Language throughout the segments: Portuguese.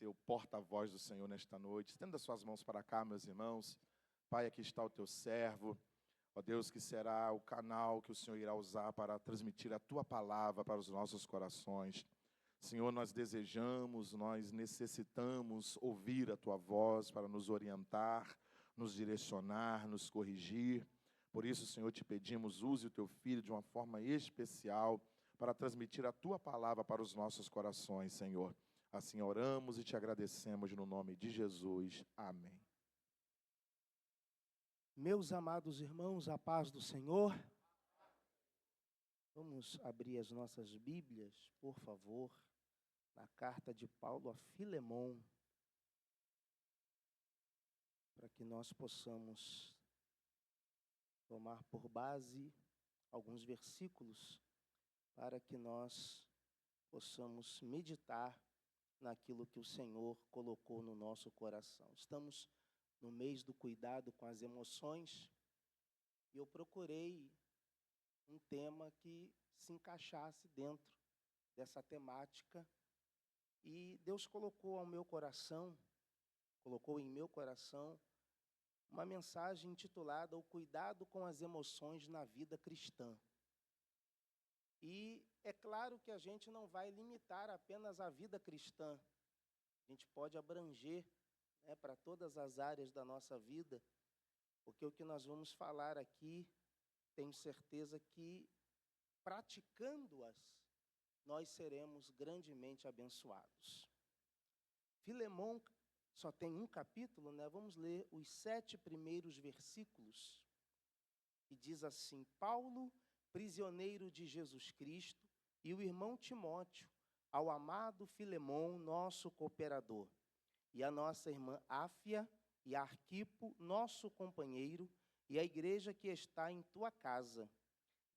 ser o porta-voz do Senhor nesta noite. Estenda suas mãos para cá, meus irmãos. Pai, aqui está o teu servo. Ó Deus, que será o canal que o Senhor irá usar para transmitir a tua palavra para os nossos corações. Senhor, nós desejamos, nós necessitamos ouvir a tua voz para nos orientar, nos direcionar, nos corrigir. Por isso, Senhor, te pedimos, use o teu filho de uma forma especial para transmitir a tua palavra para os nossos corações, Senhor. Assim oramos e te agradecemos no nome de Jesus. Amém. Meus amados irmãos, a paz do Senhor. Vamos abrir as nossas Bíblias, por favor, na carta de Paulo a Filemon, para que nós possamos tomar por base alguns versículos, para que nós possamos meditar naquilo que o Senhor colocou no nosso coração. Estamos no mês do cuidado com as emoções, e eu procurei um tema que se encaixasse dentro dessa temática, e Deus colocou em meu coração uma mensagem intitulada O Cuidado com as Emoções na Vida Cristã. E é claro que a gente não vai limitar apenas a vida cristã, a gente pode abranger para todas as áreas da nossa vida, porque o que nós vamos falar aqui, tenho certeza que, praticando-as, nós seremos grandemente abençoados. Filemon só tem um capítulo, vamos ler os 7 primeiros versículos, e diz assim: Paulo, prisioneiro de Jesus Cristo, e o irmão Timóteo, ao amado Filemon, nosso cooperador, e a nossa irmã Áfia e Arquipo, nosso companheiro, e a igreja que está em tua casa.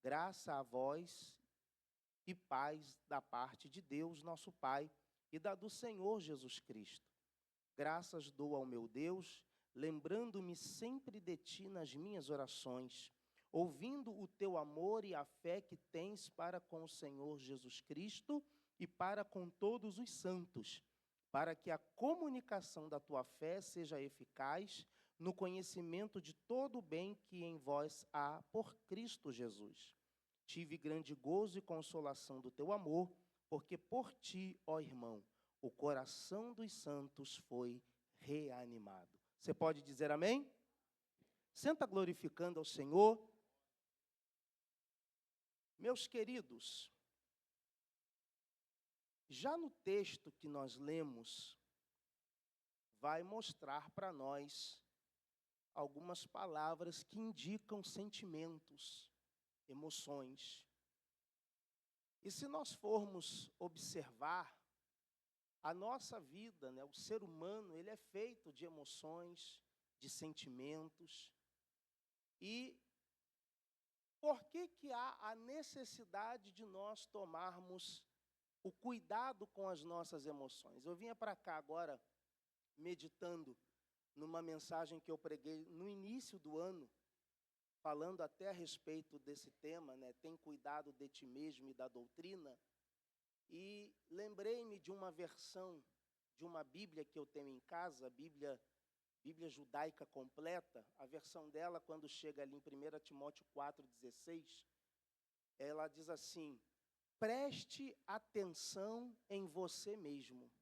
Graça a vós e paz da parte de Deus, nosso Pai, e da do Senhor Jesus Cristo. Graças dou ao meu Deus, lembrando-me sempre de ti nas minhas orações, ouvindo o teu amor e a fé que tens para com o Senhor Jesus Cristo e para com todos os santos, para que a comunicação da tua fé seja eficaz no conhecimento de todo o bem que em vós há por Cristo Jesus. Tive grande gozo e consolação do teu amor, porque por ti, ó irmão, o coração dos santos foi reanimado. Você pode dizer amém? Senta glorificando ao Senhor. Meus queridos, já no texto que nós lemos, vai mostrar para nós algumas palavras que indicam sentimentos, emoções. E se nós formos observar, a nossa vida, o ser humano, ele é feito de emoções, de sentimentos. E por que há a necessidade de nós tomarmos o cuidado com as nossas emoções? Eu vinha para cá agora, meditando numa mensagem que eu preguei no início do ano, falando até a respeito desse tema, tem cuidado de ti mesmo e da doutrina, e lembrei-me de uma versão de uma Bíblia que eu tenho em casa, a Bíblia judaica completa. A versão dela, quando chega ali em 1 Timóteo 4,16, ela diz assim: preste atenção em você mesmo.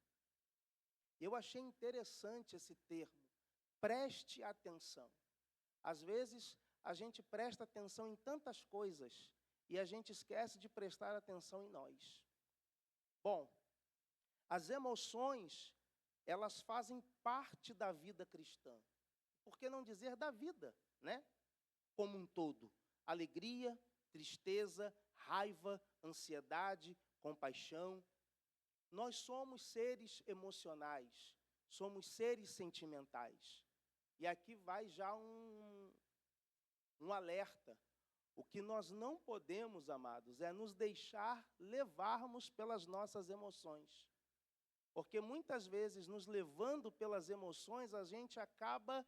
Eu achei interessante esse termo, preste atenção. Às vezes, a gente presta atenção em tantas coisas e a gente esquece de prestar atenção em nós. Bom, as emoções, elas fazem parte da vida cristã. Por que não dizer da vida, como um todo? Alegria, tristeza, raiva, ansiedade, compaixão. Nós somos seres emocionais, somos seres sentimentais. E aqui vai já um alerta. O que nós não podemos, amados, é nos deixar levarmos pelas nossas emoções. Porque muitas vezes, nos levando pelas emoções, a gente acaba,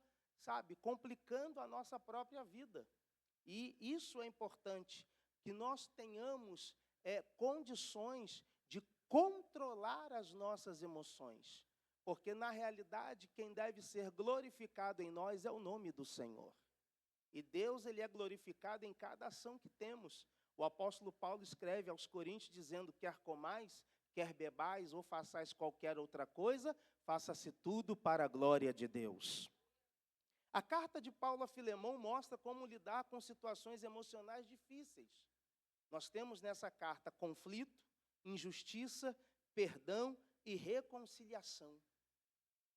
complicando a nossa própria vida. E isso é importante, que nós tenhamos condições de controlar as nossas emoções. Porque, na realidade, quem deve ser glorificado em nós é o nome do Senhor. E Deus, Ele é glorificado em cada ação que temos. O apóstolo Paulo escreve aos Coríntios dizendo: quer comais, quer bebais ou façais qualquer outra coisa, faça-se tudo para a glória de Deus. A carta de Paulo a Filemão mostra como lidar com situações emocionais difíceis. Nós temos nessa carta conflito, injustiça, perdão e reconciliação.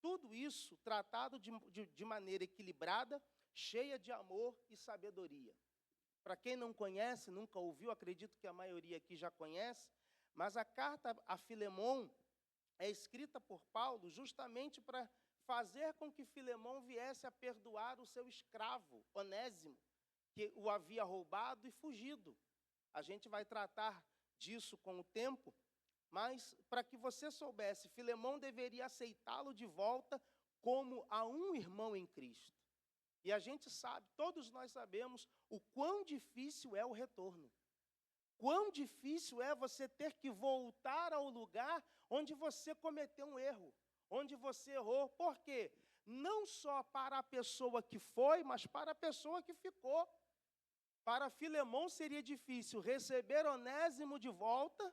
Tudo isso tratado de maneira equilibrada, cheia de amor e sabedoria. Para quem não conhece, nunca ouviu, acredito que a maioria aqui já conhece, mas a carta a Filemão é escrita por Paulo justamente para fazer com que Filemão viesse a perdoar o seu escravo, Onésimo, que o havia roubado e fugido. A gente vai tratar disso com o tempo, mas para que você soubesse, Filemão deveria aceitá-lo de volta como a um irmão em Cristo. E a gente sabe, todos nós sabemos, o quão difícil é o retorno. Quão difícil é você ter que voltar ao lugar onde você cometeu um erro, onde você errou. Por quê? Não só para a pessoa que foi, mas para a pessoa que ficou. Para Filemão seria difícil receber Onésimo de volta,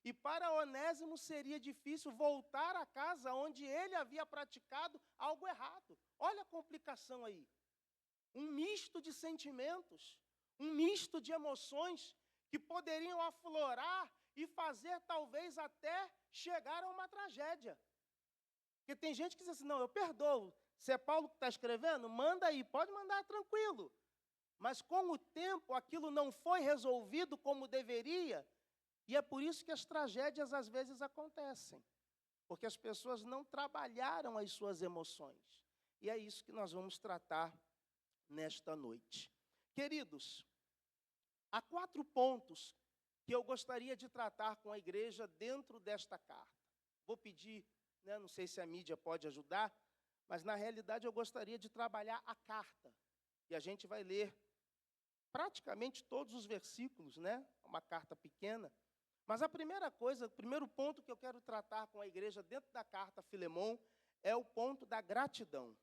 e para Onésimo seria difícil voltar à casa onde ele havia praticado algo errado. Olha a complicação aí. Um misto de sentimentos, um misto de emoções que poderiam aflorar e fazer talvez até chegar a uma tragédia. Porque tem gente que diz assim: não, eu perdoo. Se é Paulo que está escrevendo, manda aí, pode mandar tranquilo. Mas com o tempo aquilo não foi resolvido como deveria, e é por isso que as tragédias às vezes acontecem. Porque as pessoas não trabalharam as suas emoções. E é isso que nós vamos tratar nesta noite. Queridos, há 4 pontos que eu gostaria de tratar com a igreja dentro desta carta. Vou pedir, não sei se a mídia pode ajudar, mas na realidade eu gostaria de trabalhar a carta. E a gente vai ler praticamente todos os versículos, uma carta pequena. Mas a primeira coisa, o primeiro ponto que eu quero tratar com a igreja dentro da carta a Filemão é o ponto da gratidão.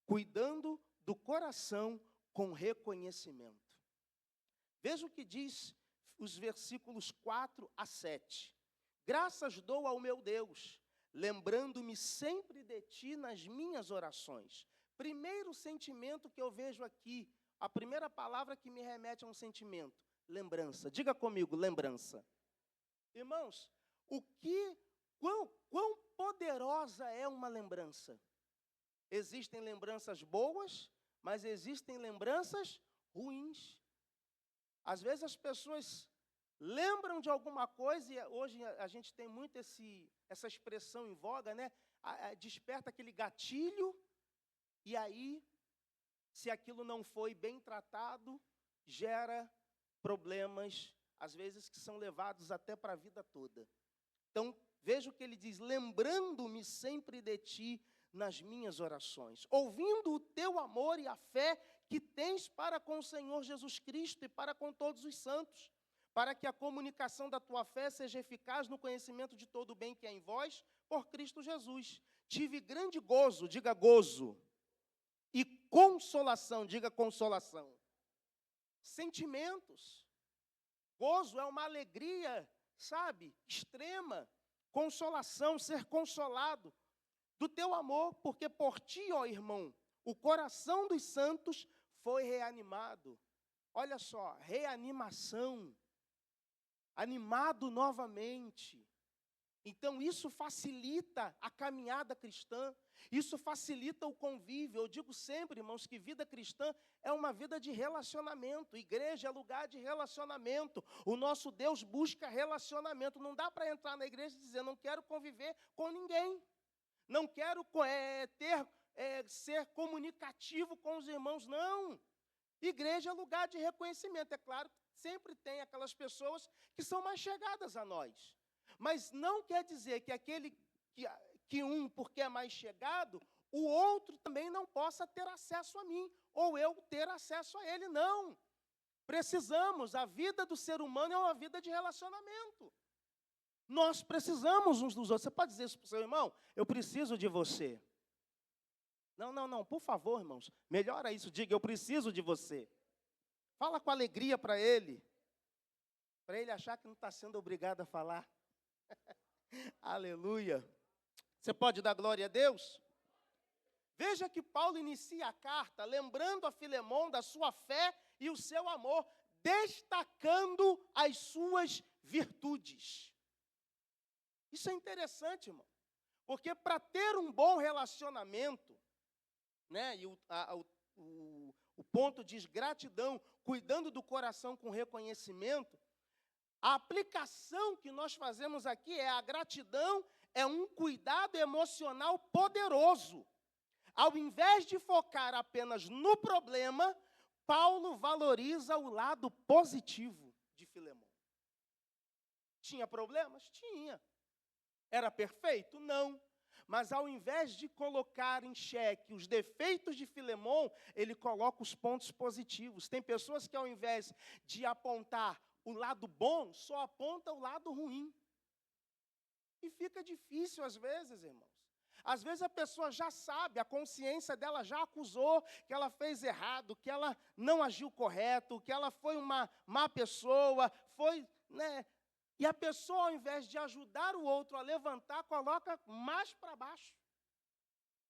Cuidando do coração com reconhecimento. Veja o que diz os versículos 4 a 7. Graças dou ao meu Deus, lembrando-me sempre de ti nas minhas orações. Primeiro sentimento que eu vejo aqui, a primeira palavra que me remete a um sentimento, lembrança. Diga comigo, lembrança. Irmãos, quão poderosa é uma lembrança? Existem lembranças boas, mas existem lembranças ruins. Às vezes as pessoas lembram de alguma coisa, e hoje a gente tem muito essa expressão em voga, desperta aquele gatilho, e aí, se aquilo não foi bem tratado, gera problemas, às vezes que são levados até para a vida toda. Então, veja o que ele diz: lembrando-me sempre de ti nas minhas orações, ouvindo o teu amor e a fé que tens para com o Senhor Jesus Cristo e para com todos os santos, para que a comunicação da tua fé seja eficaz no conhecimento de todo o bem que é em vós, por Cristo Jesus. Tive grande gozo, diga gozo, e consolação, diga consolação. Sentimentos. Gozo é uma alegria, extrema. Consolação, ser consolado do teu amor, porque por ti, ó irmão, o coração dos santos foi reanimado. Olha só, reanimação, animado novamente. Então isso facilita a caminhada cristã, isso facilita o convívio. Eu digo sempre, irmãos, que vida cristã é uma vida de relacionamento. Igreja é lugar de relacionamento. O nosso Deus busca relacionamento. Não dá para entrar na igreja e dizer: não quero conviver com ninguém. Não quero ser comunicativo com os irmãos, não. Igreja é lugar de reconhecimento. É claro que sempre tem aquelas pessoas que são mais chegadas a nós. Mas não quer dizer que um, porque é mais chegado, o outro também não possa ter acesso a mim, ou eu ter acesso a ele, não. Precisamos, a vida do ser humano é uma vida de relacionamento. Nós precisamos uns dos outros. Você pode dizer isso para o seu irmão? Eu preciso de você. Não, por favor, irmãos. Melhora isso, diga, eu preciso de você. Fala com alegria para ele achar que não está sendo obrigado a falar. Aleluia. Você pode dar glória a Deus? Veja que Paulo inicia a carta lembrando a Filemão da sua fé e o seu amor, destacando as suas virtudes. Isso é interessante, irmão, porque para ter um bom relacionamento, né, e o ponto diz gratidão, cuidando do coração com reconhecimento, a aplicação que nós fazemos aqui é a gratidão, é um cuidado emocional poderoso. Ao invés de focar apenas no problema, Paulo valoriza o lado positivo de Filemão. Tinha problemas? Tinha. Era perfeito? Não. Mas ao invés de colocar em xeque os defeitos de Filemão, ele coloca os pontos positivos. Tem pessoas que ao invés de apontar o lado bom, só aponta o lado ruim. E fica difícil às vezes, irmãos. Às vezes a pessoa já sabe, a consciência dela já acusou que ela fez errado, que ela não agiu correto, que ela foi uma má pessoa, e a pessoa, ao invés de ajudar o outro a levantar, coloca mais para baixo.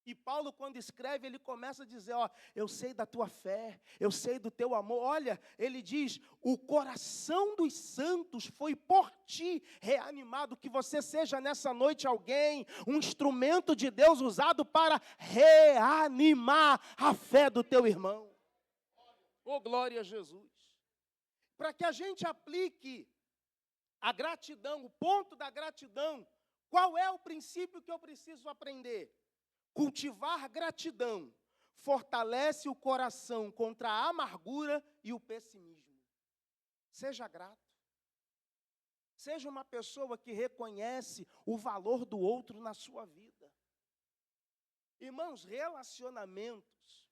E Paulo, quando escreve, ele começa a dizer, eu sei da tua fé, eu sei do teu amor. Olha, ele diz, o coração dos santos foi por ti reanimado, que você seja nessa noite alguém, um instrumento de Deus usado para reanimar a fé do teu irmão. Oh, glória a Jesus. Para que a gente aplique a gratidão, o ponto da gratidão, qual é o princípio que eu preciso aprender? Cultivar gratidão fortalece o coração contra a amargura e o pessimismo. Seja grato. Seja uma pessoa que reconhece o valor do outro na sua vida. Irmãos, relacionamentos,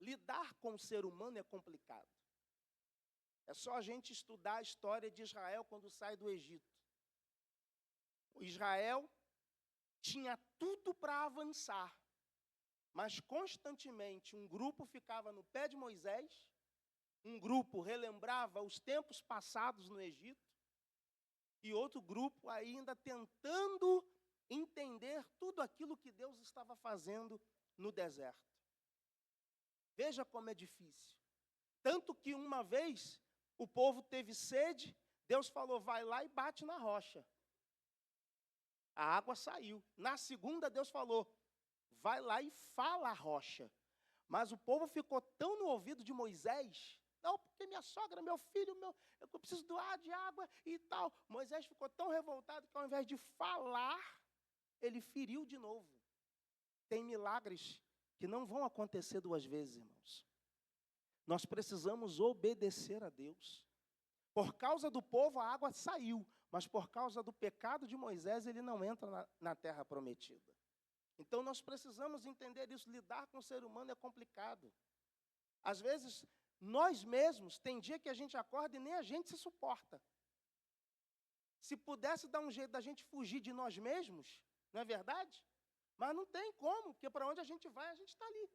lidar com o ser humano é complicado. É só a gente estudar a história de Israel quando sai do Egito. O Israel tinha tudo para avançar, mas constantemente um grupo ficava no pé de Moisés, um grupo relembrava os tempos passados no Egito, e outro grupo ainda tentando entender tudo aquilo que Deus estava fazendo no deserto. Veja como é difícil. Tanto que uma vez o povo teve sede, Deus falou, vai lá e bate na rocha. A água saiu. Na segunda, Deus falou, vai lá e fala a rocha. Mas o povo ficou tão no ouvido de Moisés, não, porque minha sogra, meu filho, eu preciso doar de água e tal. Moisés ficou tão revoltado que ao invés de falar, ele feriu de novo. Tem milagres que não vão acontecer duas vezes, irmãos. Nós precisamos obedecer a Deus. Por causa do povo, a água saiu. Mas por causa do pecado de Moisés, ele não entra na terra prometida. Então, nós precisamos entender isso. Lidar com o ser humano é complicado. Às vezes, nós mesmos, tem dia que a gente acorda e nem a gente se suporta. Se pudesse dar um jeito da gente fugir de nós mesmos, não é verdade? Mas não tem como, porque para onde a gente vai, a gente está ali.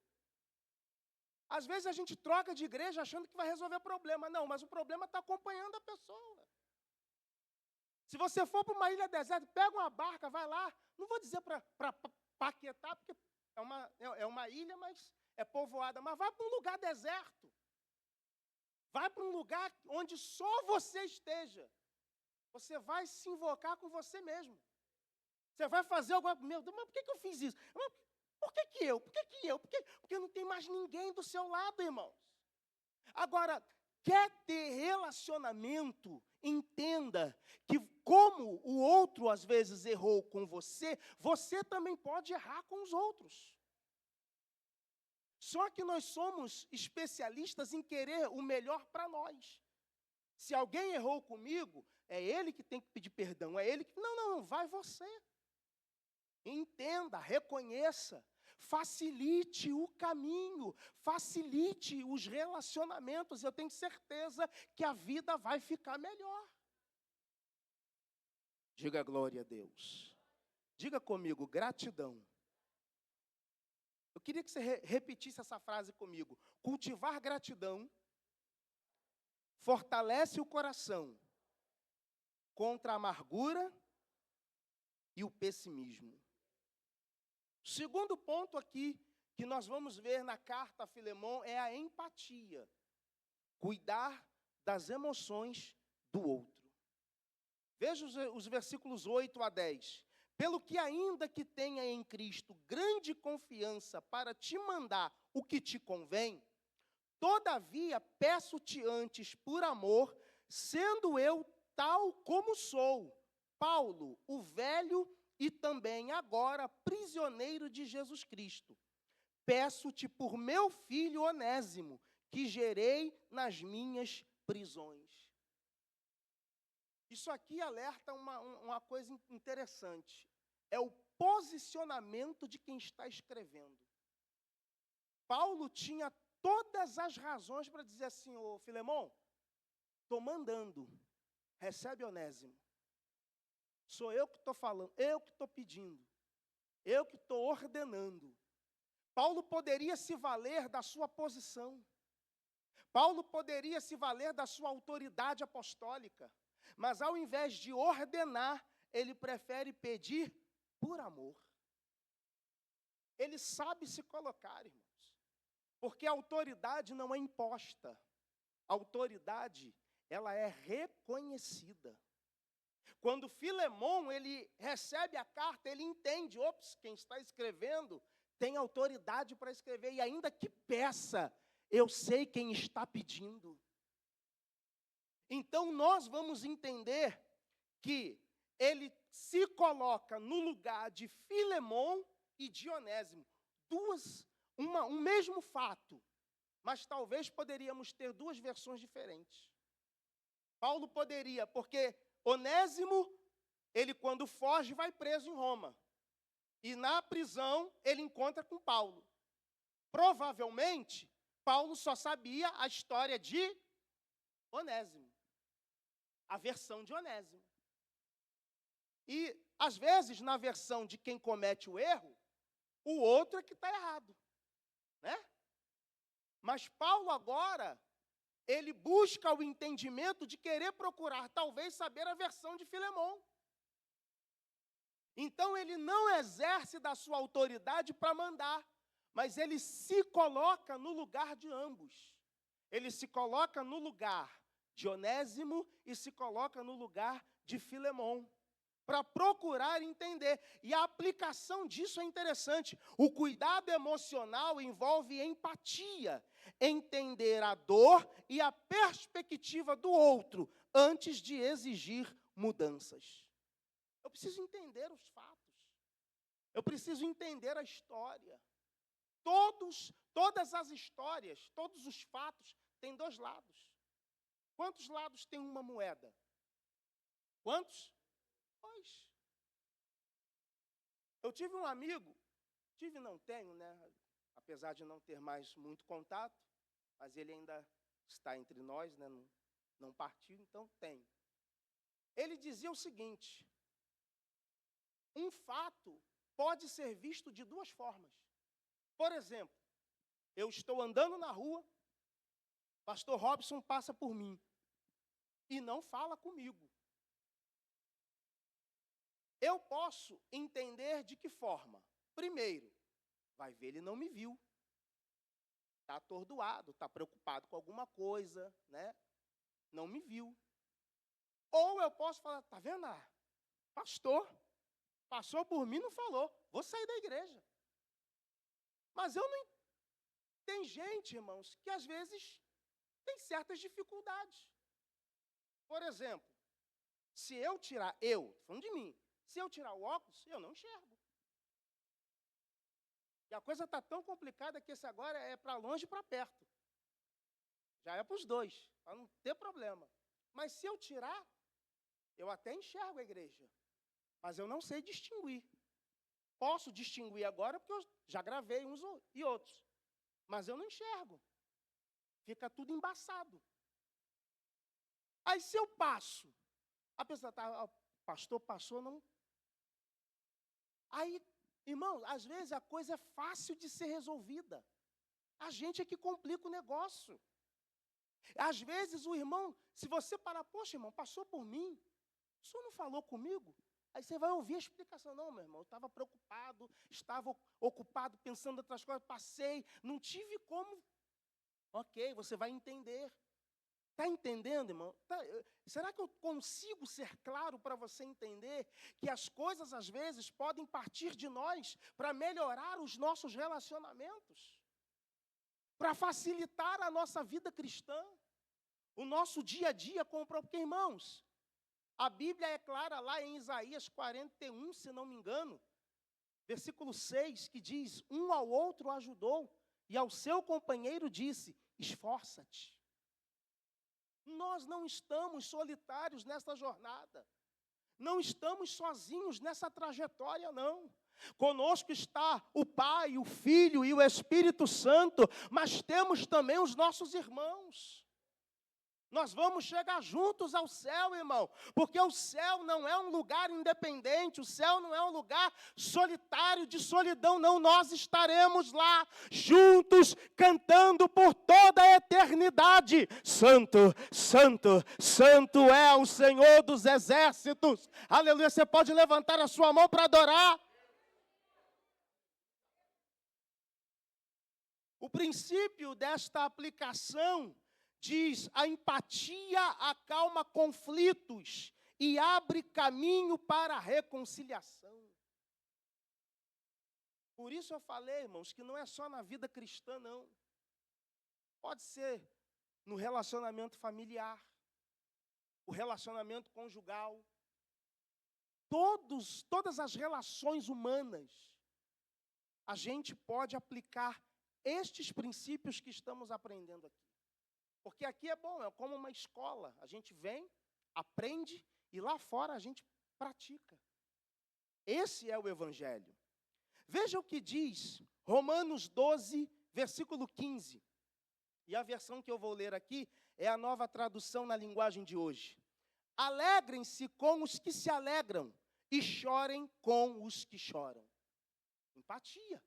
Às vezes, a gente troca de igreja achando que vai resolver o problema. Não, mas o problema está acompanhando a pessoa. Se você for para uma ilha deserta, pega uma barca, vai lá. Não vou dizer para Paquetá, porque é uma ilha, mas é povoada. Mas vai para um lugar deserto. Vai para um lugar onde só você esteja. Você vai se invocar com você mesmo. Você vai fazer alguma coisa. Meu Deus, mas por que eu fiz isso? Por que eu? Por que eu? Porque não tem mais ninguém do seu lado, irmãos. Agora, quer ter relacionamento, entenda que como o outro às vezes errou com você, você também pode errar com os outros. Só que nós somos especialistas em querer o melhor para nós. Se alguém errou comigo, é ele que tem que pedir perdão, é ele que... Não, vai você. Entenda, reconheça, facilite o caminho, facilite os relacionamentos. Eu tenho certeza que a vida vai ficar melhor. Diga glória a Deus. Diga comigo, gratidão. Eu queria que você repetisse essa frase comigo. Cultivar gratidão fortalece o coração contra a amargura e o pessimismo. O segundo ponto aqui que nós vamos ver na carta a Filemon é a empatia. Cuidar das emoções do outro. Veja os versículos 8 a 10. Pelo que ainda que tenha em Cristo grande confiança para te mandar o que te convém, todavia peço-te antes por amor, sendo eu tal como sou, Paulo, o velho e também agora prisioneiro de Jesus Cristo. Peço-te por meu filho Onésimo, que gerei nas minhas prisões. Isso aqui alerta uma coisa interessante. É o posicionamento de quem está escrevendo. Paulo tinha todas as razões para dizer assim, ô Filemon, estou mandando, recebe Onésimo. Sou eu que estou falando, eu que estou pedindo, eu que estou ordenando. Paulo poderia se valer da sua posição. Paulo poderia se valer da sua autoridade apostólica. Mas ao invés de ordenar, ele prefere pedir por amor. Ele sabe se colocar, irmãos. Porque a autoridade não é imposta. A autoridade, ela é reconhecida. Quando Filemon, ele recebe a carta, ele entende, quem está escrevendo tem autoridade para escrever, e ainda que peça, eu sei quem está pedindo. Então, nós vamos entender que ele se coloca no lugar de Filemon e de Onésimo. Um mesmo fato, mas talvez poderíamos ter duas versões diferentes. Paulo poderia, porque Onésimo, ele quando foge vai preso em Roma. E na prisão ele encontra com Paulo. Provavelmente, Paulo só sabia a história de Onésimo. A versão de Onésimo. E, às vezes, na versão de quem comete o erro, o outro é que está errado. Né? Mas Paulo agora, ele busca o entendimento de querer procurar, talvez, saber a versão de Filemon. Então, ele não exerce da sua autoridade para mandar, mas ele se coloca no lugar de ambos. Ele se coloca no lugar de Onésimo e se coloca no lugar de Filemon, para procurar entender. E a aplicação disso é interessante. O cuidado emocional envolve empatia, entender a dor e a perspectiva do outro, antes de exigir mudanças. Eu preciso entender os fatos. Eu preciso entender a história. Todas as histórias, todos os fatos têm dois lados. Quantos lados tem uma moeda? Quantos? Dois. Eu tive um amigo, não tenho, né? Apesar de não ter mais muito contato, mas ele ainda está entre nós, né? Não partiu, então tem. Ele dizia o seguinte: um fato pode ser visto de duas formas. Por exemplo, eu estou andando na rua, pastor Robson passa por mim e não fala comigo. Eu posso entender de que forma? Primeiro, vai ver, ele não me viu. Está atordoado, está preocupado com alguma coisa, né? Não me viu. Ou eu posso falar, está vendo? Pastor, passou por mim e não falou, vou sair da igreja. Mas eu não... Tem gente, irmãos, que às vezes tem certas dificuldades. Por exemplo, se eu tirar, falando de mim, se eu tirar o óculos, eu não enxergo. E a coisa está tão complicada que esse agora é para longe e para perto. Já é para os dois, para não ter problema. Mas se eu tirar, eu até enxergo a igreja. Mas eu não sei distinguir. Posso distinguir agora porque eu já gravei uns e outros. Mas eu não enxergo. Fica tudo embaçado. Aí se eu passo, a pessoa está, Pastor, passou, não. Aí, irmãos, às vezes a coisa é fácil de ser resolvida. A gente é que complica o negócio. Às vezes o irmão, se você parar, poxa, irmão, passou por mim, o senhor não falou comigo? Aí você vai ouvir a explicação. Não, meu irmão, eu estava preocupado, estava ocupado pensando em outras coisas, passei, não tive como. Ok, você vai entender. Está entendendo, irmão? Será que eu consigo ser claro para você entender que as coisas, às vezes, podem partir de nós para melhorar os nossos relacionamentos? Para facilitar a nossa vida cristã? O nosso dia a dia com o próprio. Porque, irmãos, a Bíblia é clara lá em Isaías 41, se não me engano, versículo 6, que diz: um ao outro ajudou, e ao seu companheiro disse: esforça-te. Nós não estamos solitários nessa jornada. Não estamos sozinhos nessa trajetória, não. Conosco está o Pai, o Filho e o Espírito Santo, mas temos também os nossos irmãos. Nós vamos chegar juntos ao céu, irmão, porque o céu não é um lugar independente, o céu não é um lugar solitário, de solidão, não. Nós estaremos lá, juntos, cantando por toda a eternidade. Santo, Santo, Santo é o Senhor dos exércitos. Aleluia, você pode levantar a sua mão para adorar. O princípio desta aplicação diz: a empatia acalma conflitos e abre caminho para a reconciliação. Por isso eu falei, irmãos, que não é só na vida cristã, não. Pode ser no relacionamento familiar, o relacionamento conjugal, todas as relações humanas, a gente pode aplicar estes princípios que estamos aprendendo aqui. Porque aqui é bom, é como uma escola. A gente vem, aprende e lá fora a gente pratica. Esse é o Evangelho. Veja o que diz Romanos 12, versículo 15. E a versão que eu vou ler aqui é a Nova Tradução na linguagem de hoje. Alegrem-se com os que se alegram e chorem com os que choram. Empatia.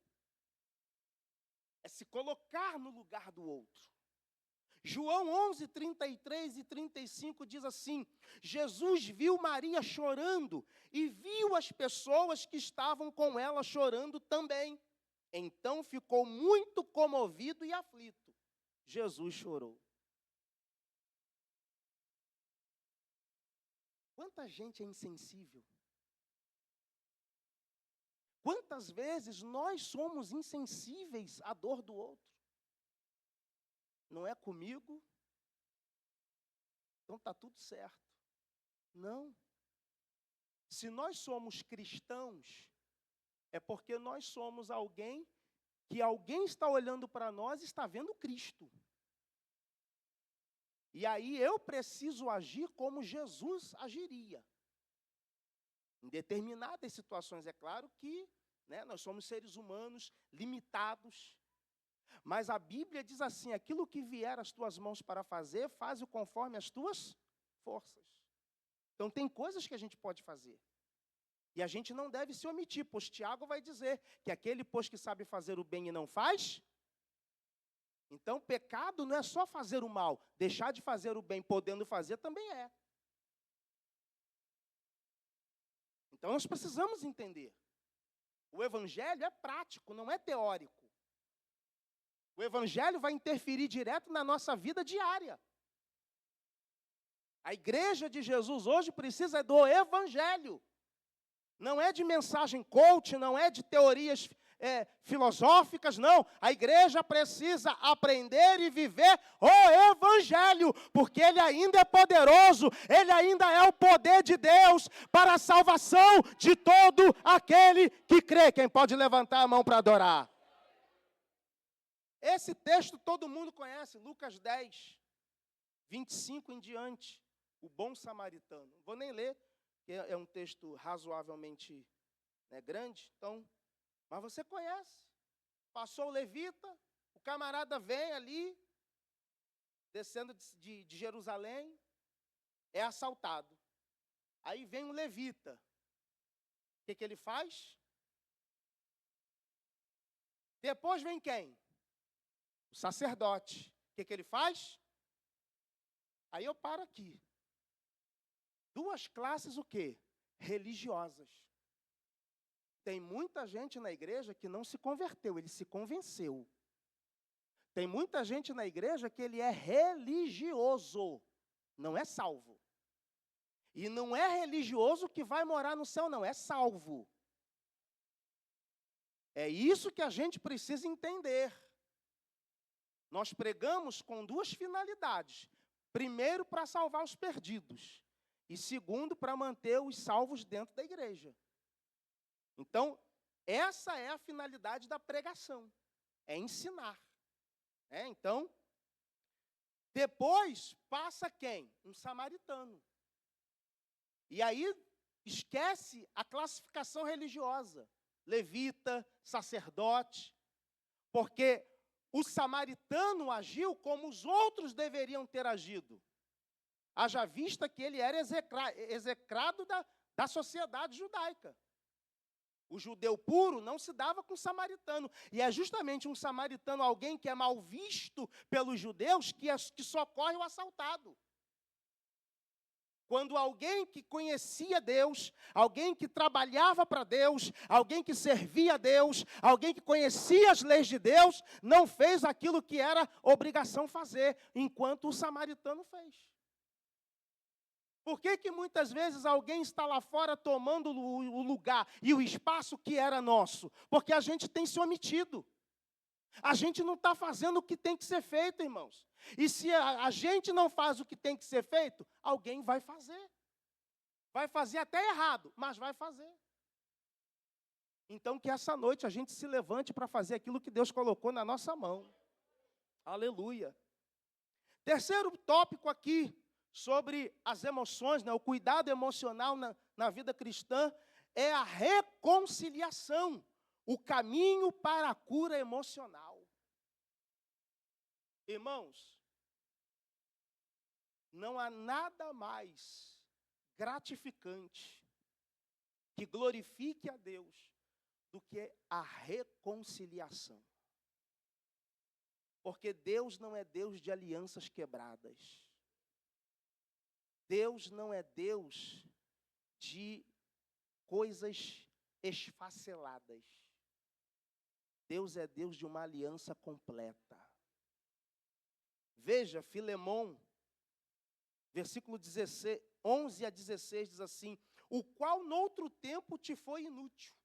É se colocar no lugar do outro. João 11, 33 e 35 diz assim: Jesus viu Maria chorando e viu as pessoas que estavam com ela chorando também. Então ficou muito comovido e aflito. Jesus chorou. Quanta gente é insensível. Quantas vezes nós somos insensíveis à dor do outro? Não é comigo, então está tudo certo. Não. Se nós somos cristãos, é porque nós somos alguém que alguém está olhando para nós e está vendo Cristo. E aí eu preciso agir como Jesus agiria. Em determinadas situações, é claro que nós somos seres humanos limitados. Mas a Bíblia diz assim: aquilo que vier às tuas mãos para fazer, faz-o conforme as tuas forças. Então tem coisas que a gente pode fazer. E a gente não deve se omitir, pois Tiago vai dizer que aquele, pois, que sabe fazer o bem e não faz. Então pecado não é só fazer o mal, deixar de fazer o bem podendo fazer também é. Então nós precisamos entender. O Evangelho é prático, não é teórico. O Evangelho vai interferir direto na nossa vida diária. A igreja de Jesus hoje precisa do Evangelho. Não é de mensagem coach, não é de teorias filosóficas, não. A igreja precisa aprender e viver o Evangelho, porque ele ainda é poderoso, ele ainda é o poder de Deus para a salvação de todo aquele que crê. Quem pode levantar a mão para adorar? Esse texto todo mundo conhece, Lucas 10, 25 em diante, o bom samaritano. Não vou nem ler, porque é um texto razoavelmente grande, mas você conhece. Passou o levita, o camarada vem ali, descendo de Jerusalém, é assaltado. Aí vem um levita. O que ele faz? Depois vem quem? O sacerdote. O que ele faz? Aí eu paro aqui. Duas classes o quê? Religiosas. Tem muita gente na igreja que não se converteu, ele se convenceu. Tem muita gente na igreja que ele é religioso, não é salvo. E não é religioso que vai morar no céu, não, é salvo. É isso que a gente precisa entender. Nós pregamos com duas finalidades. Primeiro, para salvar os perdidos. E segundo, para manter os salvos dentro da igreja. Então, essa é a finalidade da pregação. É ensinar. Então, depois passa quem? Um samaritano. E aí, esquece a classificação religiosa. Levita, sacerdote. Porque o samaritano agiu como os outros deveriam ter agido. Haja vista que ele era execrado da sociedade judaica. O judeu puro não se dava com o samaritano. E é justamente um samaritano, alguém que é mal visto pelos judeus, que socorre o assaltado. Quando alguém que conhecia Deus, alguém que trabalhava para Deus, alguém que servia a Deus, alguém que conhecia as leis de Deus, não fez aquilo que era obrigação fazer, enquanto o samaritano fez. Por que muitas vezes alguém está lá fora tomando o lugar e o espaço que era nosso? Porque a gente tem se omitido. A gente não está fazendo o que tem que ser feito, irmãos. E se a gente não faz o que tem que ser feito, alguém vai fazer. Vai fazer até errado, mas vai fazer. Então que essa noite a gente se levante para fazer aquilo que Deus colocou na nossa mão. Aleluia. Terceiro tópico aqui, sobre as emoções, o cuidado emocional na vida cristã, é a reconciliação, o caminho para a cura emocional. Irmãos, não há nada mais gratificante que glorifique a Deus do que a reconciliação. Porque Deus não é Deus de alianças quebradas. Deus não é Deus de coisas esfaceladas. Deus é Deus de uma aliança completa. Veja, Filemão, versículo 16, 11 a 16, diz assim: o qual noutro tempo te foi inútil,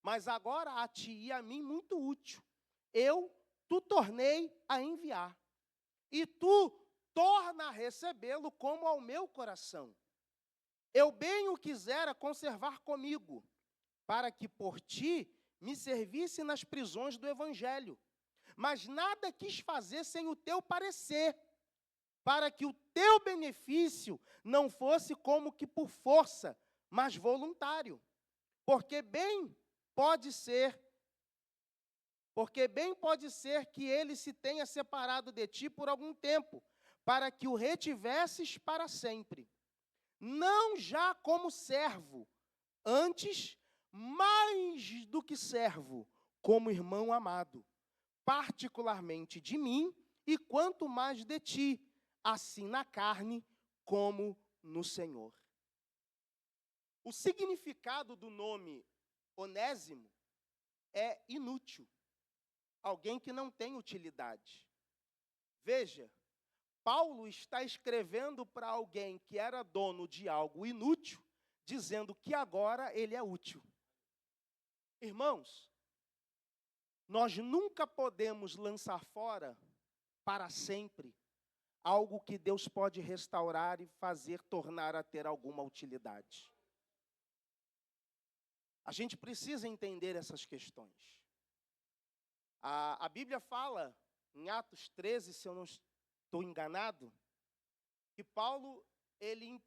mas agora a ti e a mim muito útil. Tu tornei a enviar, e tu torna a recebê-lo como ao meu coração. Eu bem o quisera conservar comigo, para que por ti me servisse nas prisões do Evangelho. Mas nada quis fazer sem o teu parecer, para que o teu benefício não fosse como que por força, mas voluntário. Porque bem pode ser que ele se tenha separado de ti por algum tempo, para que o retivesses para sempre. Não já como servo, antes, mais do que servo, como irmão amado, particularmente de mim, e quanto mais de ti, assim na carne como no Senhor. O significado do nome Onésimo é inútil, alguém que não tem utilidade. Veja, Paulo está escrevendo para alguém que era dono de algo inútil, dizendo que agora ele é útil. Irmãos, nós nunca podemos lançar fora para sempre algo que Deus pode restaurar e fazer tornar a ter alguma utilidade. A gente precisa entender essas questões. A Bíblia fala, em Atos 13, se eu não estou enganado, que Paulo, ele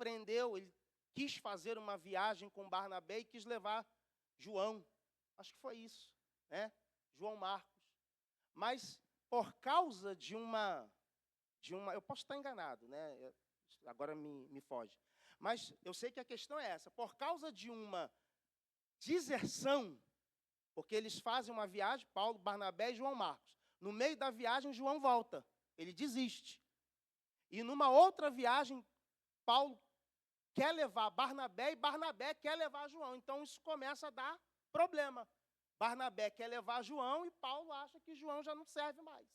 quis fazer uma viagem com Barnabé e quis levar João. Acho que foi isso, né? João Marcos. Mas por causa de uma, eu posso estar enganado, né? Agora me foge. Mas eu sei que a questão é essa. Por causa de uma deserção, porque eles fazem uma viagem, Paulo, Barnabé e João Marcos. No meio da viagem, João volta. Ele desiste. E numa outra viagem, Paulo quer levar Barnabé e Barnabé quer levar João. Então, isso começa a dar problema. Barnabé quer levar João e Paulo acha que João já não serve mais.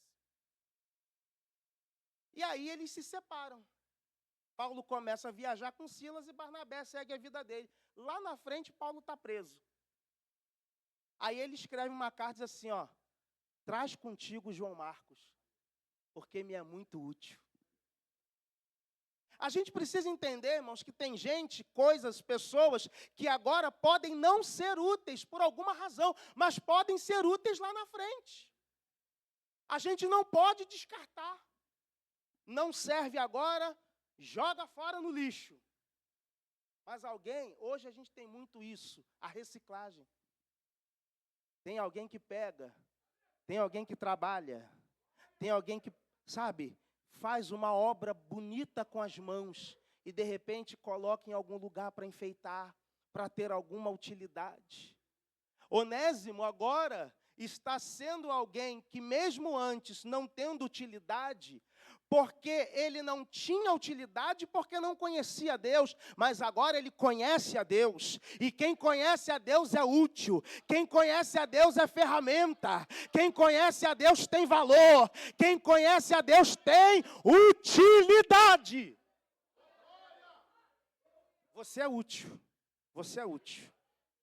E aí eles se separam. Paulo começa a viajar com Silas e Barnabé segue a vida dele. Lá na frente, Paulo está preso. Aí ele escreve uma carta e diz assim, ó, traz contigo João Marcos, porque me é muito útil. A gente precisa entender, irmãos, que tem gente, coisas, pessoas, que agora podem não ser úteis por alguma razão, mas podem ser úteis lá na frente. A gente não pode descartar. Não serve agora, joga fora no lixo. Mas alguém, hoje a gente tem muito isso, a reciclagem. Tem alguém que pega, tem alguém que trabalha, tem alguém que, sabe, faz uma obra bonita com as mãos e, de repente, coloca em algum lugar para enfeitar, para ter alguma utilidade. Onésimo agora está sendo alguém que, mesmo antes, não tendo utilidade, porque ele não tinha utilidade, porque não conhecia Deus, mas agora ele conhece a Deus, e quem conhece a Deus é útil, quem conhece a Deus é ferramenta, quem conhece a Deus tem valor, quem conhece a Deus tem utilidade. Você é útil, você é útil,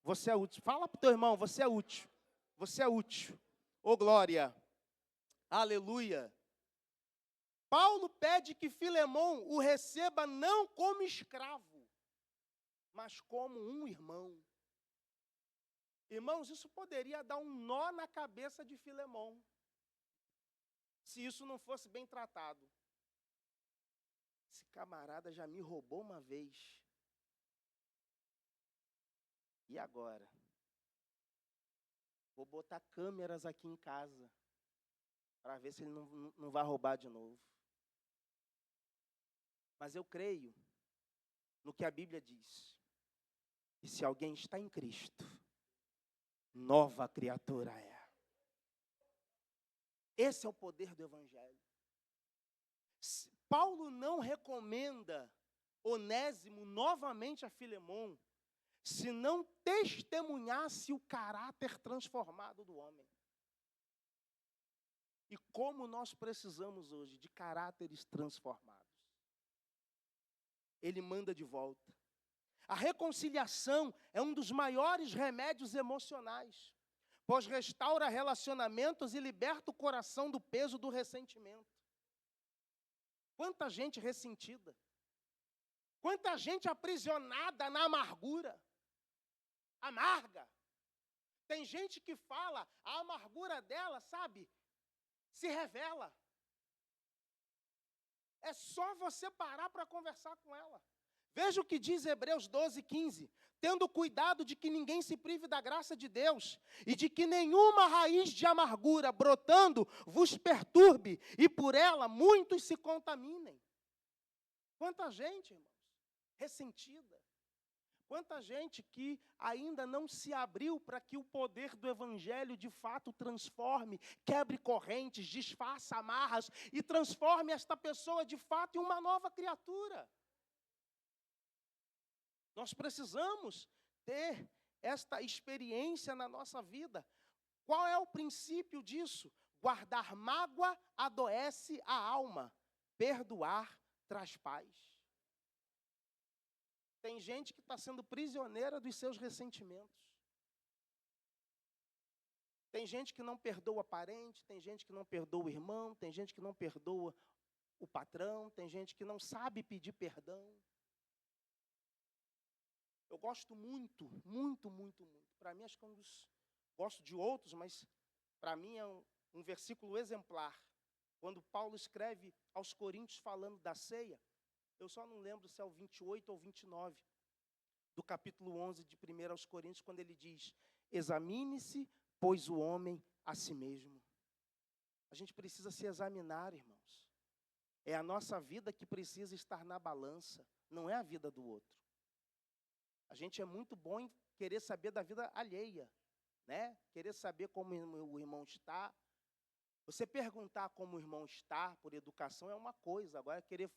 você é útil. Fala para o teu irmão, você é útil, você é útil. Ô glória, aleluia. Paulo pede que Filemão o receba não como escravo, mas como um irmão. Irmãos, isso poderia dar um nó na cabeça de Filemão, se isso não fosse bem tratado. Esse camarada já me roubou uma vez. E agora? Vou botar câmeras aqui em casa, para ver se ele não vai roubar de novo. Mas eu creio no que a Bíblia diz. E se alguém está em Cristo, nova criatura é. Esse é o poder do Evangelho. Paulo não recomenda Onésimo novamente a Filemão, se não testemunhasse o caráter transformado do homem. E como nós precisamos hoje de caráteres transformados. Ele manda de volta. A reconciliação é um dos maiores remédios emocionais, pois restaura relacionamentos e liberta o coração do peso do ressentimento. Quanta gente ressentida, quanta gente aprisionada na amargura, amarga. Tem gente que fala, a amargura dela, sabe, se revela. É só você parar para conversar com ela. Veja o que diz Hebreus 12:15. Tendo cuidado de que ninguém se prive da graça de Deus e de que nenhuma raiz de amargura brotando vos perturbe e por ela muitos se contaminem. Quanta gente, irmãos, ressentida. Quanta gente que ainda não se abriu para que o poder do Evangelho de fato transforme, quebre correntes, desfaça amarras e transforme esta pessoa de fato em uma nova criatura. Nós precisamos ter esta experiência na nossa vida. Qual é o princípio disso? Guardar mágoa adoece a alma, perdoar traz paz. Tem gente que está sendo prisioneira dos seus ressentimentos. Tem gente que não perdoa parente, tem gente que não perdoa o irmão, tem gente que não perdoa o patrão, tem gente que não sabe pedir perdão. Eu gosto muito. Para mim, acho que gosto de outros, mas para mim é um versículo exemplar. Quando Paulo escreve aos Coríntios falando da ceia, eu só não lembro se é o 28 ou 29, do capítulo 11 de 1 aos Coríntios, quando ele diz, examine-se, pois o homem a si mesmo. A gente precisa se examinar, irmãos. É a nossa vida que precisa estar na balança, não é a vida do outro. A gente é muito bom em querer saber da vida alheia, né? Querer saber como o irmão está. Você perguntar como o irmão está por educação é uma coisa, agora querer,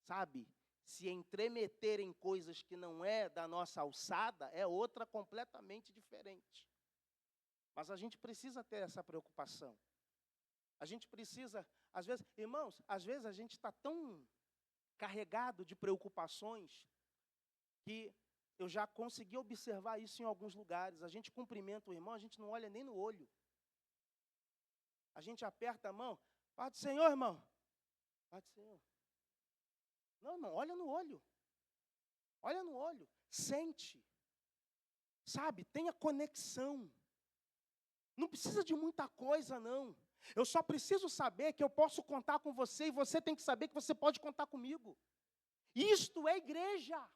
sabe, se entremeter em coisas que não é da nossa alçada é outra completamente diferente. Mas a gente precisa ter essa preocupação. A gente precisa, às vezes, irmãos, às vezes a gente está tão carregado de preocupações que eu já consegui observar isso em alguns lugares. A gente cumprimenta o irmão, a gente não olha nem no olho. A gente aperta a mão, paz do Senhor, irmão. Paz do Senhor. Não, irmão, olha no olho. Olha no olho. Sente. Sabe, tenha conexão. Não precisa de muita coisa, não. Eu só preciso saber que eu posso contar com você e você tem que saber que você pode contar comigo. Isto é igreja.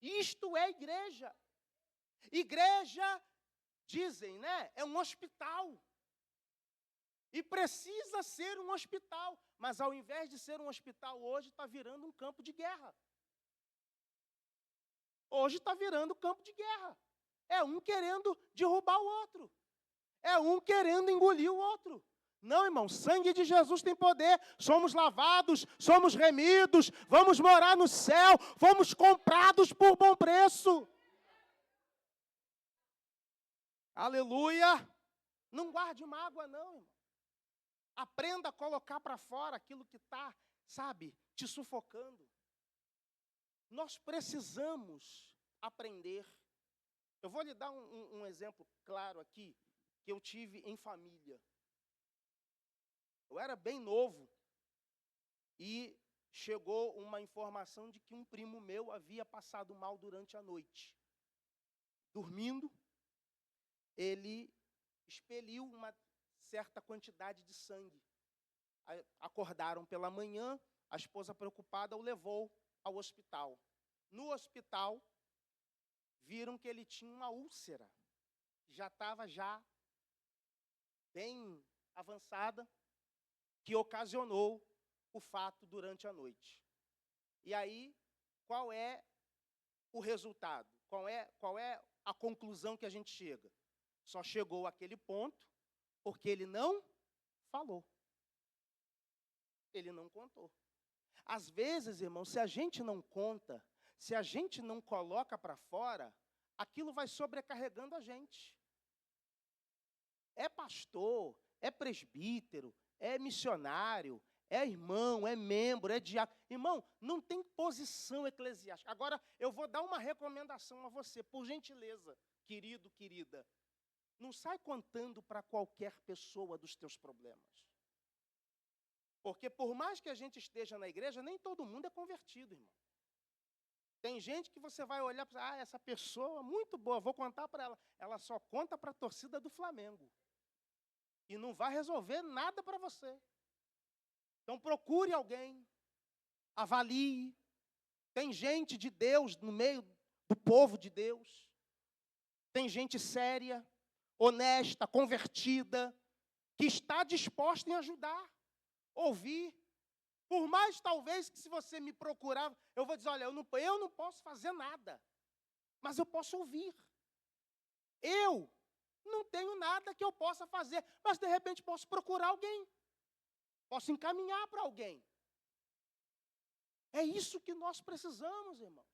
Isto é igreja. Igreja, dizem, né? É um hospital. E precisa ser um hospital. Mas ao invés de ser um hospital, hoje está virando um campo de guerra. Hoje está virando campo de guerra. É um querendo derrubar o outro. É um querendo engolir o outro. Não, irmão, sangue de Jesus tem poder. Somos lavados, somos remidos, vamos morar no céu, fomos comprados por bom preço. Aleluia! Não guarde mágoa, não, irmão. Aprenda a colocar para fora aquilo que está, sabe, te sufocando. Nós precisamos aprender. Eu vou lhe dar um exemplo claro aqui, que eu tive em família. Eu era bem novo e chegou uma informação de que um primo meu havia passado mal durante a noite. Dormindo, ele expeliu uma certa quantidade de sangue. Acordaram pela manhã, a esposa preocupada o levou ao hospital. No hospital, viram que ele tinha uma úlcera, já estava bem avançada, que ocasionou o fato durante a noite. E aí, qual é o resultado? Qual é a conclusão que a gente chega? Só chegou àquele ponto porque ele não falou. Ele não contou. Às vezes, irmão, se a gente não conta, se a gente não coloca para fora, aquilo vai sobrecarregando a gente. É pastor, é presbítero, é missionário, é irmão, é membro, é diácono. Irmão, não tem posição eclesiástica. Agora, eu vou dar uma recomendação a você, por gentileza, querido, querida. Não sai contando para qualquer pessoa dos teus problemas. Porque por mais que a gente esteja na igreja, nem todo mundo é convertido, irmão. Tem gente que você vai olhar e falar, essa pessoa muito boa, vou contar para ela. Ela só conta para a torcida do Flamengo. E não vai resolver nada para você. Então procure alguém, avalie. Tem gente de Deus no meio do povo de Deus. Tem gente séria, honesta, convertida, que está disposta em ajudar, ouvir. Por mais, talvez, que se você me procurar, eu vou dizer, olha, eu não posso fazer nada, mas eu posso ouvir. Eu não tenho nada que eu possa fazer, mas, de repente, posso procurar alguém. Posso encaminhar para alguém. É isso que nós precisamos, irmãos.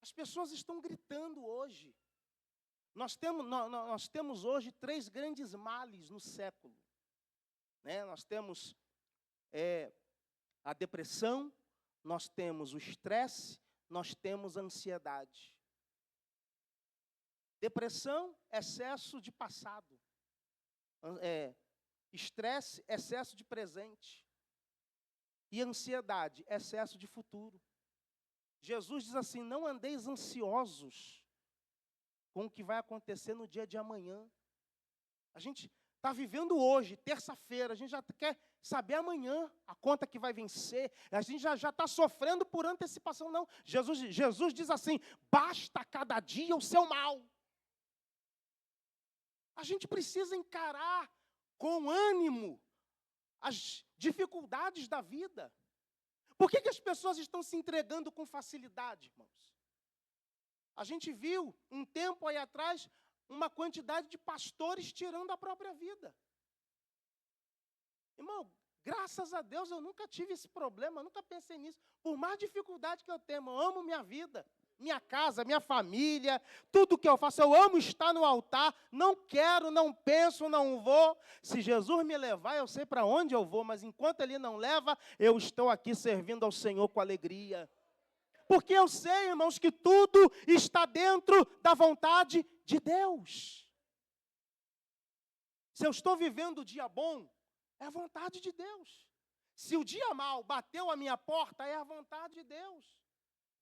As pessoas estão gritando hoje. Nós temos hoje 3 grandes males no século. Né? Nós temos a depressão, nós temos o estresse, nós temos a ansiedade. Depressão, excesso de passado. Estresse, excesso de presente. E ansiedade, excesso de futuro. Jesus diz assim, não andeis ansiosos com o que vai acontecer no dia de amanhã. A gente está vivendo hoje, terça-feira, a gente já quer saber amanhã a conta que vai vencer, a gente já está sofrendo por antecipação, não. Jesus diz assim, basta cada dia o seu mal. A gente precisa encarar com ânimo as dificuldades da vida. Por que as pessoas estão se entregando com facilidade, irmãos? A gente viu, um tempo aí atrás, uma quantidade de pastores tirando a própria vida. Irmão, graças a Deus eu nunca tive esse problema, eu nunca pensei nisso. Por mais dificuldade que eu tenho, eu amo minha vida, minha casa, minha família, tudo que eu faço, eu amo estar no altar, não quero, não penso, não vou. Se Jesus me levar, eu sei para onde eu vou, mas enquanto Ele não leva, eu estou aqui servindo ao Senhor com alegria. Porque eu sei, irmãos, que tudo está dentro da vontade de Deus. Se eu estou vivendo o dia bom, é a vontade de Deus. Se o dia mal bateu a minha porta, é a vontade de Deus.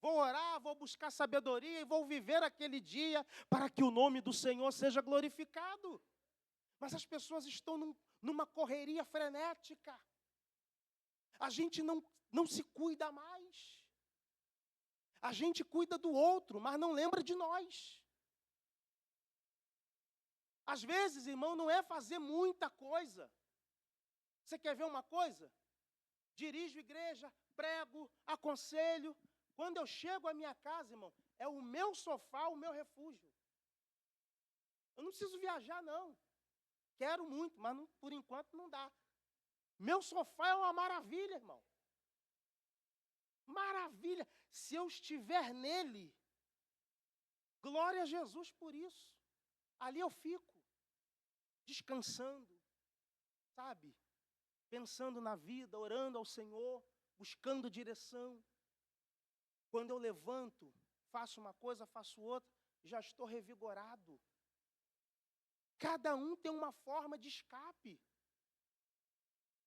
Vou orar, vou buscar sabedoria e vou viver aquele dia para que o nome do Senhor seja glorificado. Mas as pessoas estão numa correria frenética. A gente não se cuida mais. A gente cuida do outro, mas não lembra de nós. Às vezes, irmão, não é fazer muita coisa. Você quer ver uma coisa? Dirijo igreja, prego, aconselho. Quando eu chego à minha casa, irmão, é o meu sofá, o meu refúgio. Eu não preciso viajar, não. Quero muito, mas por enquanto não dá. Meu sofá é uma maravilha, irmão. Maravilha. Se eu estiver nele, glória a Jesus por isso. Ali eu fico, descansando, sabe? Pensando na vida, orando ao Senhor, buscando direção. Quando eu levanto, faço uma coisa, faço outra, já estou revigorado. Cada um tem uma forma de escape.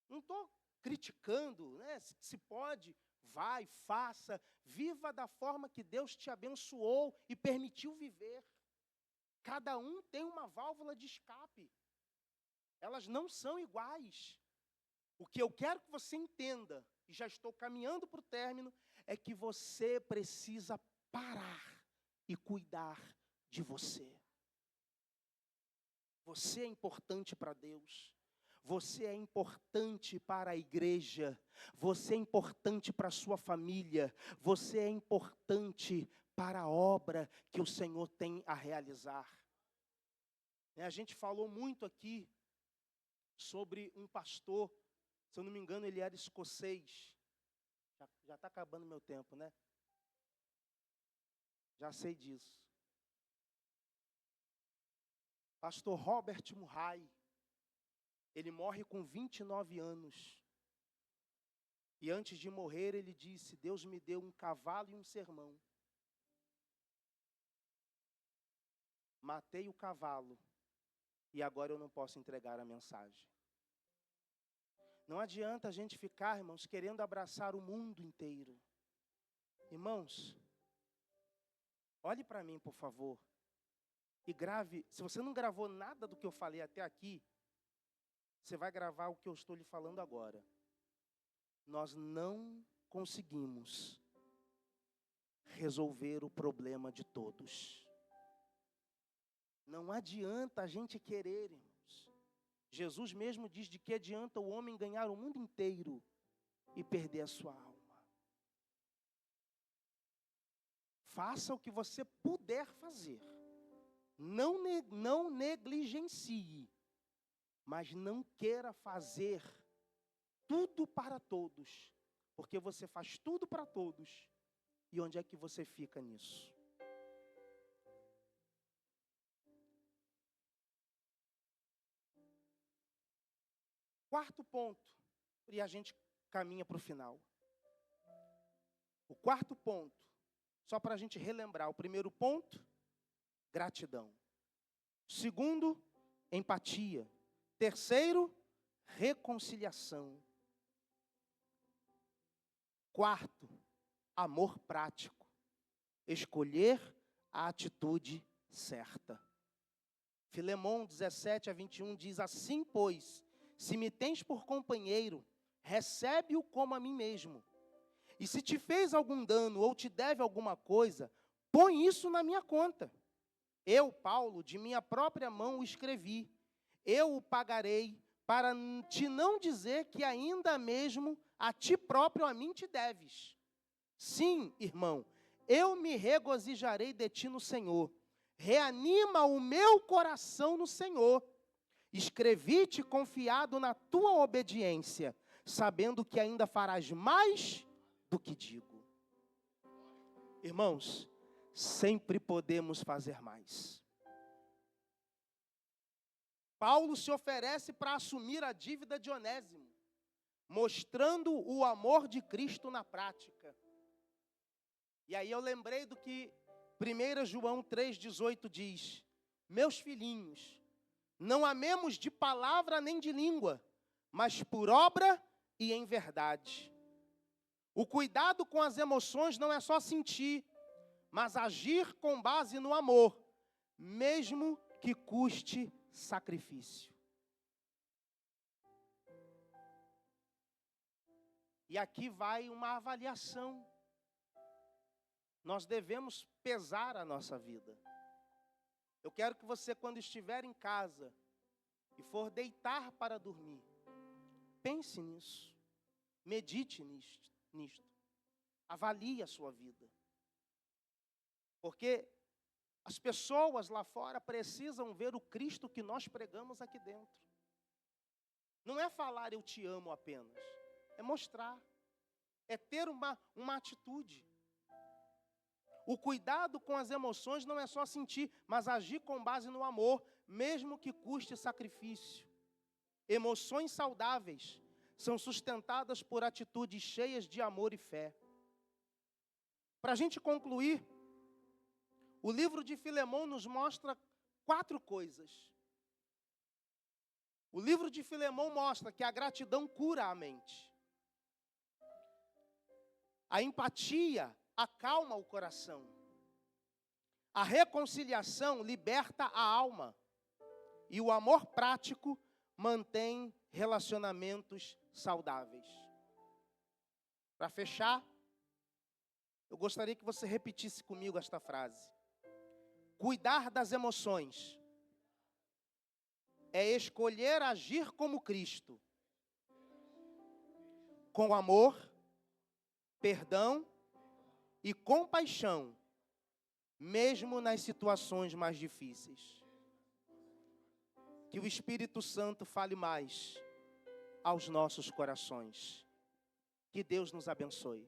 Não estou criticando, né? Se pode, vai, faça, viva da forma que Deus te abençoou e permitiu viver. Cada um tem uma válvula de escape. Elas não são iguais. O que eu quero que você entenda, e já estou caminhando para o término, é que você precisa parar e cuidar de você. Você é importante para Deus. Você é importante para a igreja. Você é importante para a sua família. Você é importante para a obra que o Senhor tem a realizar. A gente falou muito aqui sobre um pastor, se eu não me engano, ele era escocês. Já está acabando meu tempo, né? Já sei disso. Pastor Robert Murray, ele morre com 29 anos. E antes de morrer, ele disse: Deus me deu um cavalo e um sermão. Matei o cavalo e agora eu não posso entregar a mensagem. Não adianta a gente ficar, irmãos, querendo abraçar o mundo inteiro. Irmãos, olhe para mim, por favor, e grave. Se você não gravou nada do que eu falei até aqui, você vai gravar o que eu estou lhe falando agora. Nós não conseguimos resolver o problema de todos. Não adianta a gente querer, irmãos. Jesus mesmo diz: de que adianta o homem ganhar o mundo inteiro e perder a sua alma? Faça o que você puder fazer. Não negligencie, mas não queira fazer tudo para todos, porque você faz tudo para todos. E onde é que você fica nisso? Quarto ponto, e a gente caminha para o final. O quarto ponto, só para a gente relembrar: o primeiro ponto, gratidão. Segundo, empatia. Terceiro, reconciliação. Quarto, amor prático. Escolher a atitude certa. Filemão 17:21 diz: assim, pois, se me tens por companheiro, recebe-o como a mim mesmo. E se te fez algum dano ou te deve alguma coisa, põe isso na minha conta. Eu, Paulo, de minha própria mão o escrevi. Eu o pagarei, para te não dizer que ainda mesmo a ti próprio, a mim te deves. Sim, irmão, eu me regozijarei de ti no Senhor. Reanima o meu coração no Senhor. Escrevi-te confiado na tua obediência, sabendo que ainda farás mais do que digo. Irmãos, sempre podemos fazer mais. Paulo se oferece para assumir a dívida de Onésimo, mostrando o amor de Cristo na prática. E aí eu lembrei do que 1 João 3,18 diz: meus filhinhos, não amemos de palavra nem de língua, mas por obra e em verdade. O cuidado com as emoções não é só sentir, mas agir com base no amor, mesmo que custe sacrifício. E aqui vai uma avaliação. Nós devemos pesar a nossa vida. Eu quero que você, quando estiver em casa e for deitar para dormir, pense nisso, medite nisto, avalie a sua vida. Porque as pessoas lá fora precisam ver o Cristo que nós pregamos aqui dentro. Não é falar eu te amo apenas, é mostrar, é ter uma atitude. O cuidado com as emoções não é só sentir, mas agir com base no amor, mesmo que custe sacrifício. Emoções saudáveis são sustentadas por atitudes cheias de amor e fé. Para a gente concluir, o livro de Filemão nos mostra 4 coisas. O livro de Filemão mostra que a gratidão cura a mente. A empatia acalma o coração. A reconciliação liberta a alma. E o amor prático mantém relacionamentos saudáveis. Para fechar, eu gostaria que você repetisse comigo esta frase. Cuidar das emoções é escolher agir como Cristo, com amor, perdão e compaixão, mesmo nas situações mais difíceis. Que o Espírito Santo fale mais aos nossos corações. Que Deus nos abençoe.